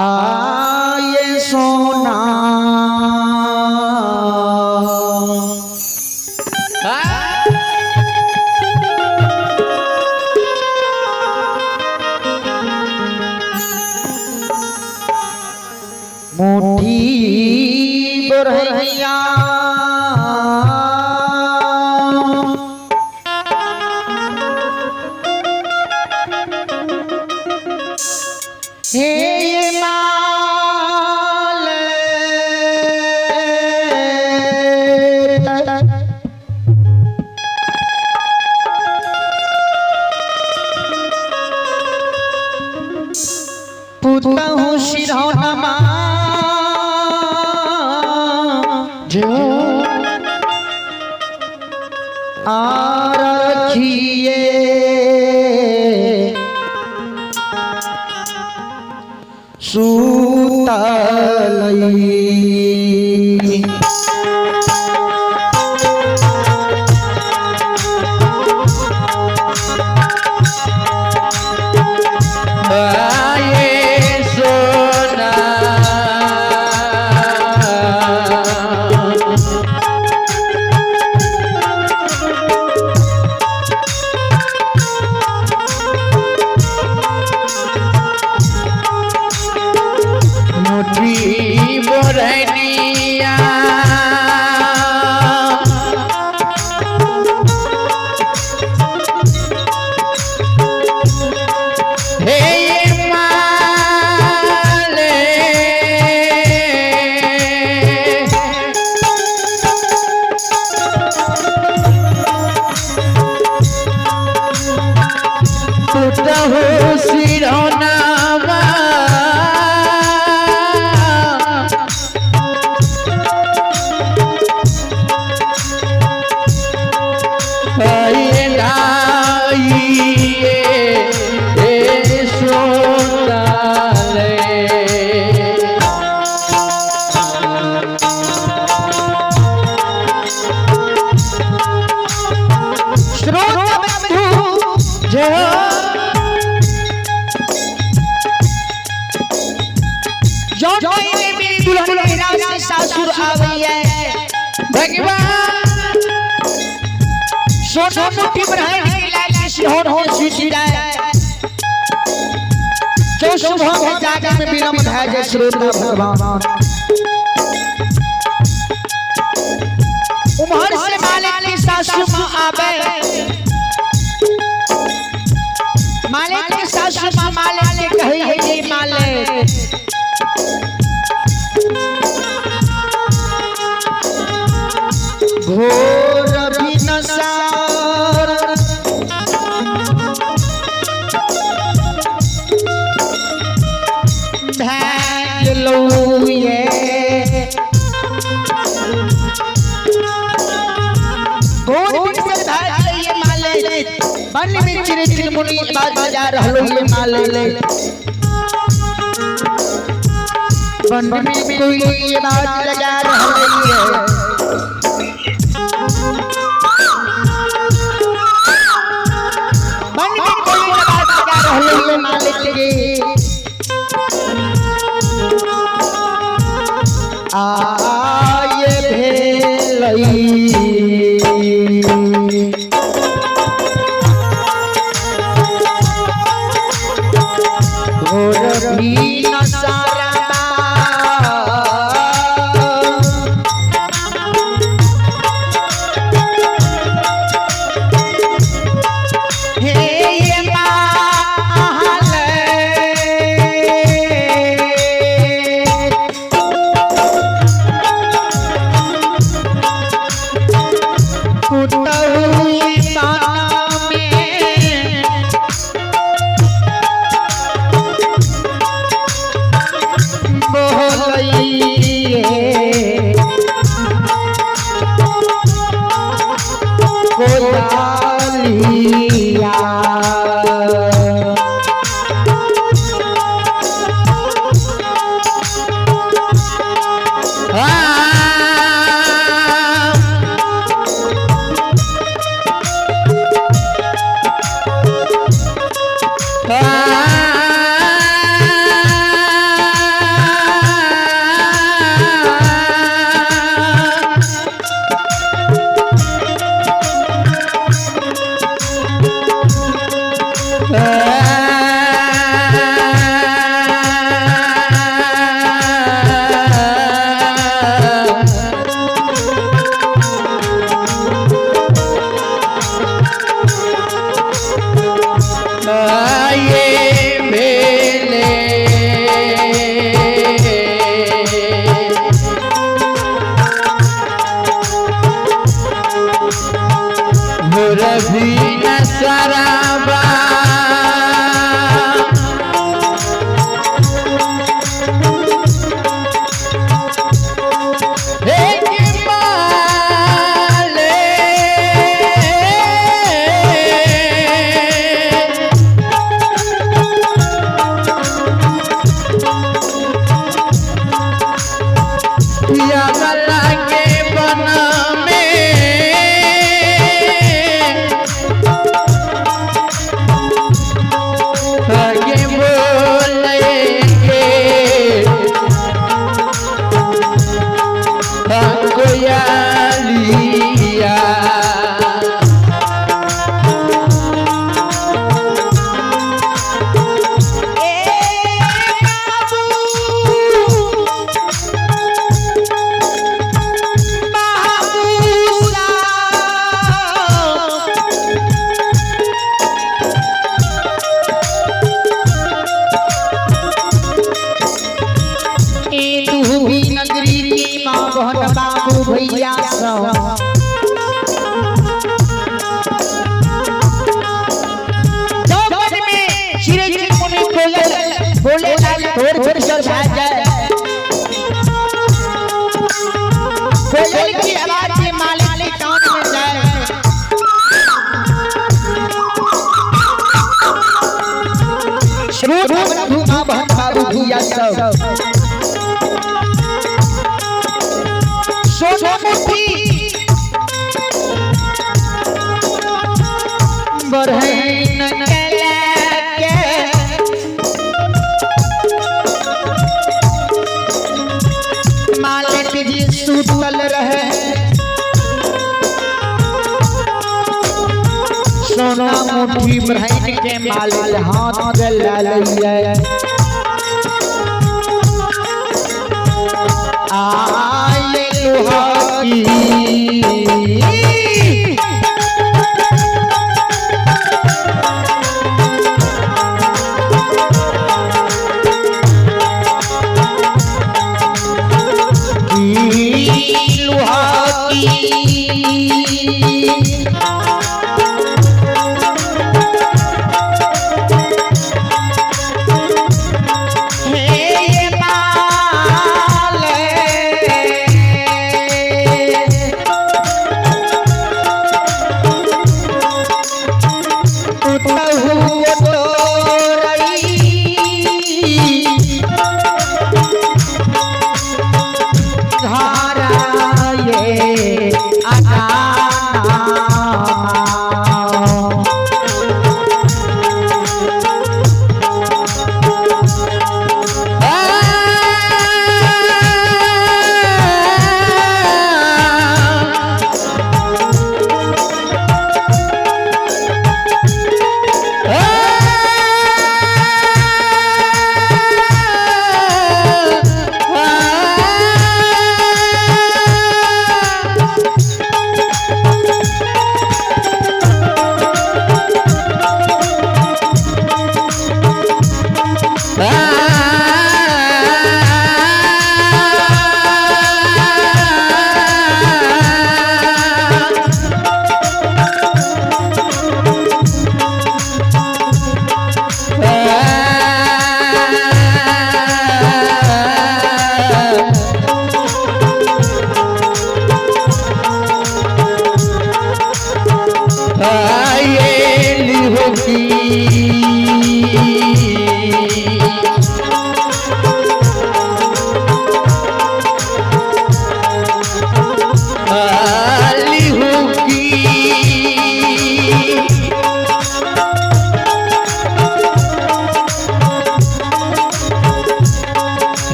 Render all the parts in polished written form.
आए सोना मुट्ठी बरहैया हे माल पुतहु सिरौनमा जो आरखिए सूतलई सासुर सोना मुट्ठी जो सुबह में जागे में विलम्ब है जय श्री भगवान उम्र से मालिक की सासु माँ आवे मालिक की सासु माँ मालिक ने कही है ये मालिक घोर बिनसार भाग लो ये घोर बिनसार भाग ये माले बन में चिरे चिरे मुनि बाज बजा रहलो ये माले बन में कोई ये बाज बजा रहलो ये मालिक के आए भेलई घोर भी नसारा ये मेले मुरभी न सराबा बाबू भैया बोले थोड़ सर कोयल की आवाज से मालिक कान में जाए श्रोत धुमा बाबू भैया सब सोनमुखी बरहन के मालिक जी सुतल रहे सोना मुठी बरहन के मालिक हाथ में ला लिया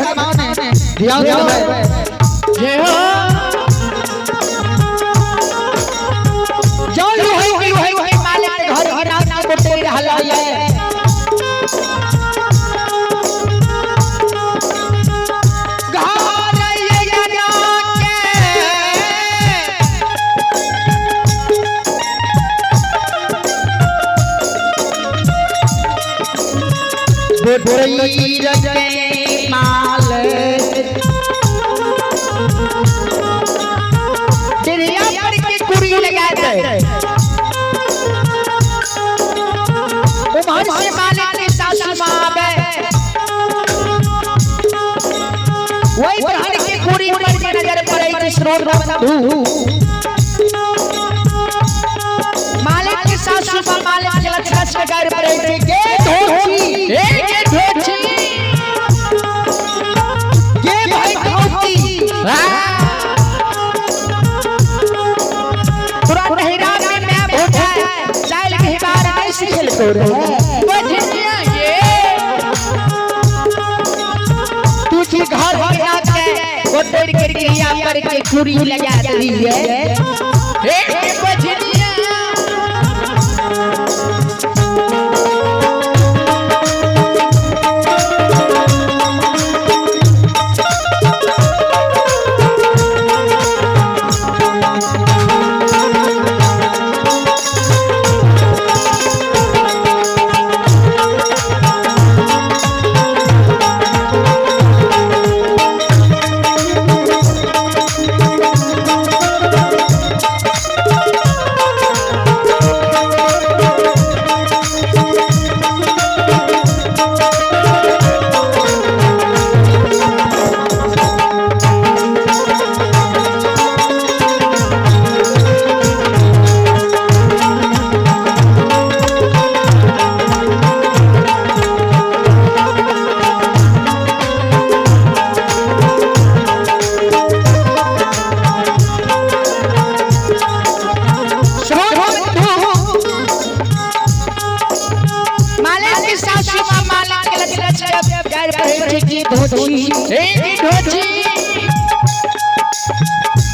भगवान है ध्यान दे जय हो जो है मालिक घर घर ना को तेरे हलाया बोई रंगे माल तेरिया पर के कुड़ी लगा दे उमर से मालिक की सासू मां बे वही प्रहर के कुड़ी पर के नजर पड़े थी स्रोत बंधु मालिक की सासू मां मालिक के लक्ष्य के घर पड़े थे के धोची तुझे घर आके गोटेर करके यहाँ पर के कुड़ी लगा दी है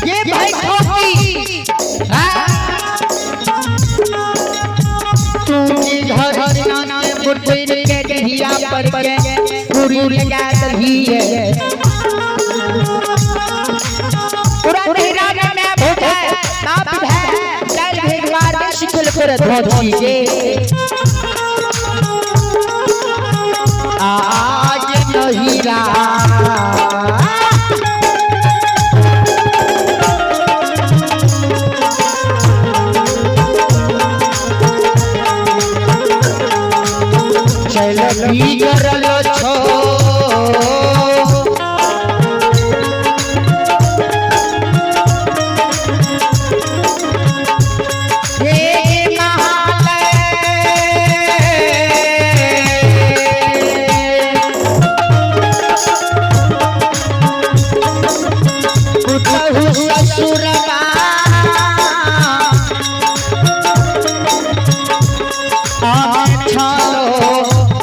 ये भाई खोती तुझे घर नाना बुढ़े के दिया पर के पूरी लगा दी है पूरा तेरा में भूखा बाप है चल भगवान में शिकल कर धोती के आज नहीं रहा बिगड़ल छो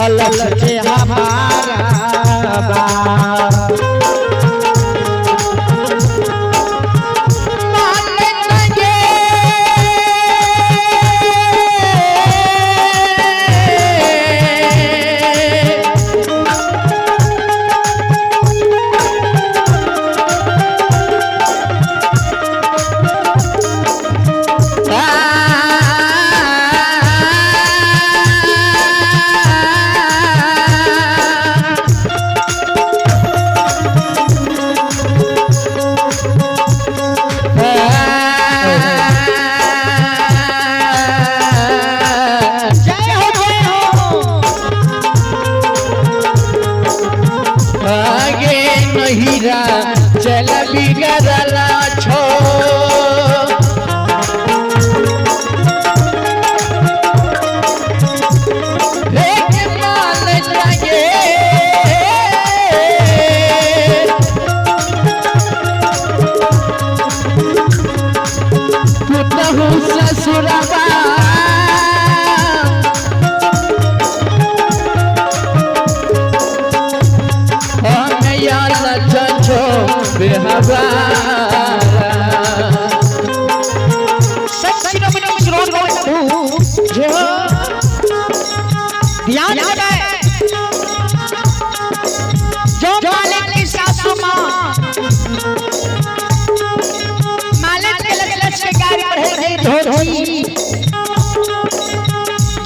लगे हमारा बाप हीरा चल बिगड़ला छो रे माल लगे पुतहु ससुरबा या बेहबारा सच्ची नमन श्रोत को जो ध्यान लगाए जो मालिक की सासू माँ मालिक के लच के गाड़ी बढ़े रहे धोती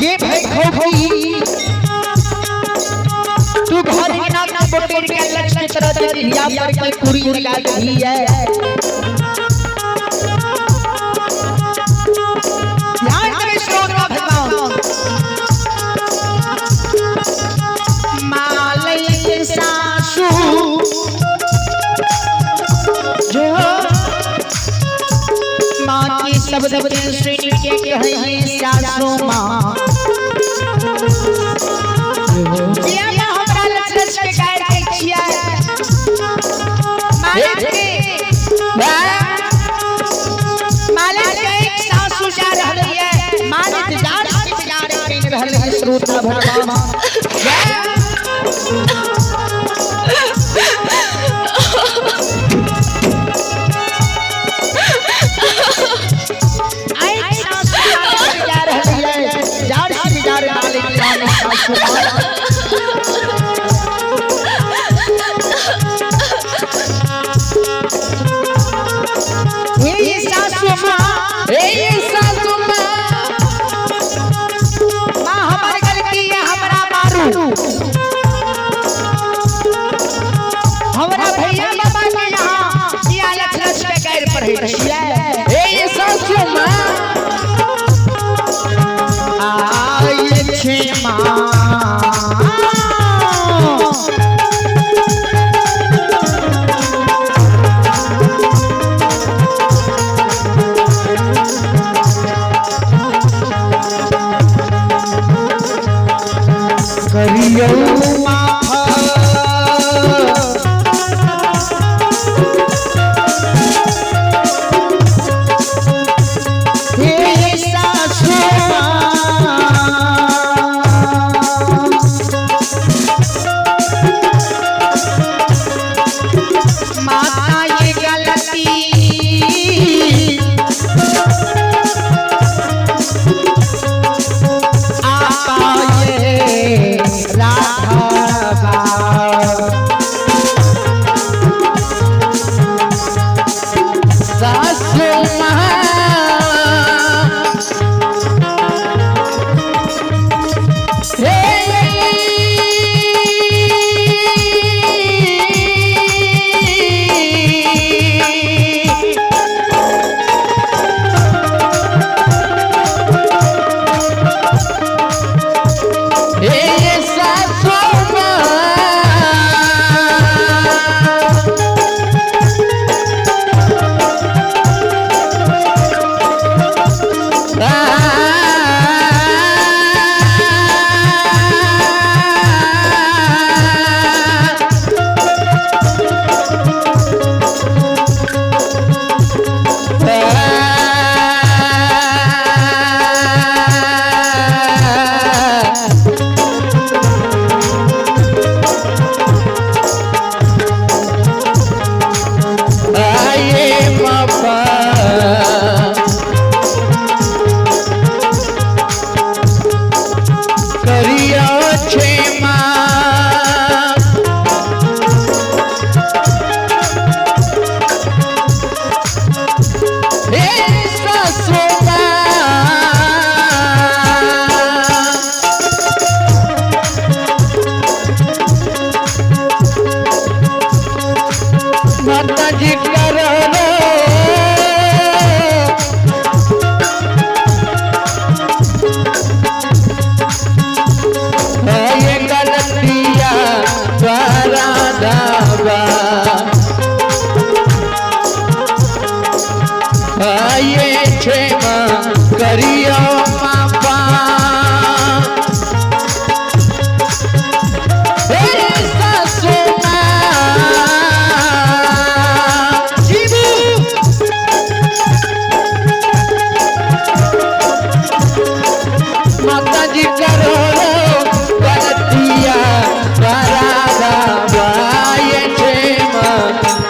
ये भाई खोखी तू घर के नाम ना बोटेर के लच की तरह तेरी हिया पर की पूरी लगा दी है ध्यान करें श्रोत का भगवान मालिक सासू जो माँ की शब्द सुन के कहे सासू माँ ये माँ हमरा लच के गाय के किया मालिक के एक सासू जा रहली है मालिक जार के रहले है श्रोत भगवान हमारा भैया बाबा के यहाँ किया लक्ष्य के गैर पर है सासू माँ आए छे माँ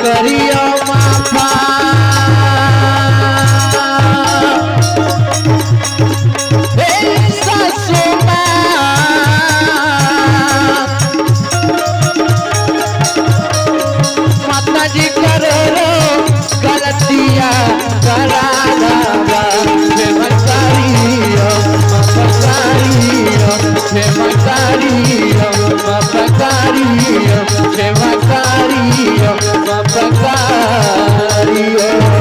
करिया प्रेमकारी प्रेमकारी